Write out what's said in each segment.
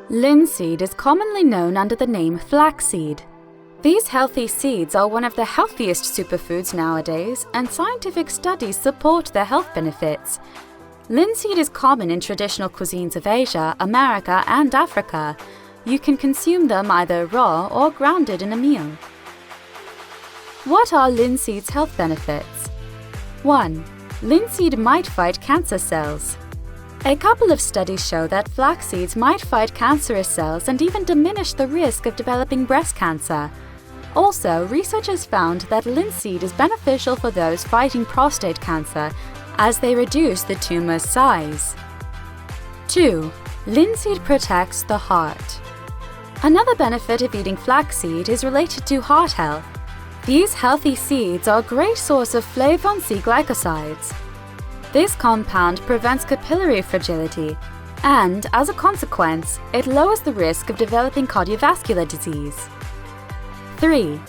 Linseed is commonly known under the name flaxseed. These healthy seeds are one of the healthiest superfoods nowadays, and scientific studies support their health benefits. Linseed is common in traditional cuisines of Asia, America, and Africa. You can consume them either raw or grounded in a meal. What are linseed's health benefits? 1. Linseed might fight cancer cells. A couple of studies show that flax seeds might fight cancerous cells and even diminish the risk of developing breast cancer. Also, researchers found that linseed is beneficial for those fighting prostate cancer, as they reduce the tumor's size. 2. Linseed protects the heart. Another benefit of eating flaxseed is related to heart health. These healthy seeds are a great source of flavon C glycosides. This compound prevents capillary fragility, and, as a consequence, it lowers the risk of developing cardiovascular disease. 3.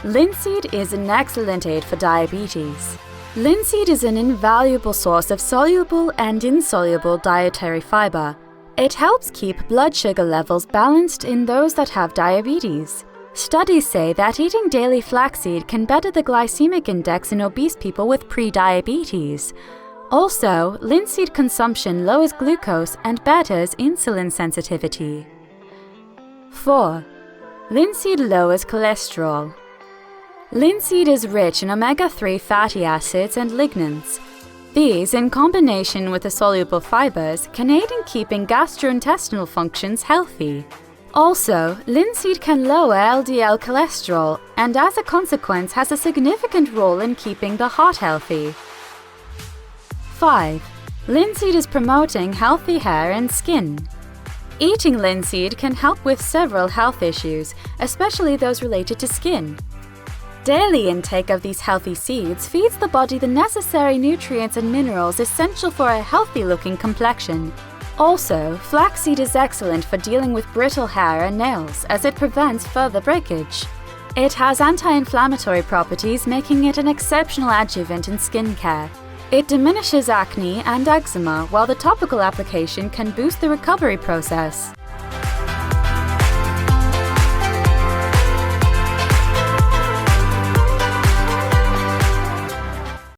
Linseed is an excellent aid for diabetes. Linseed is an invaluable source of soluble and insoluble dietary fiber. It helps keep blood sugar levels balanced in those that have diabetes. Studies say that eating daily flaxseed can better the glycemic index in obese people with pre-diabetes. Also, linseed consumption lowers glucose and betters insulin sensitivity. 4. Linseed lowers cholesterol. Linseed is rich in omega-3 fatty acids and lignans. These, in combination with the soluble fibers, can aid in keeping gastrointestinal functions healthy. Also, linseed can lower LDL cholesterol and, as a consequence, has a significant role in keeping the heart healthy. 5. Linseed is promoting healthy hair and skin. Eating linseed can help with several health issues, especially those related to skin. Daily intake of these healthy seeds feeds the body the necessary nutrients and minerals essential for a healthy-looking complexion. Also, flaxseed is excellent for dealing with brittle hair and nails, as it prevents further breakage. It has anti-inflammatory properties, making it an exceptional adjuvant in skincare. It diminishes acne and eczema, while the topical application can boost the recovery process.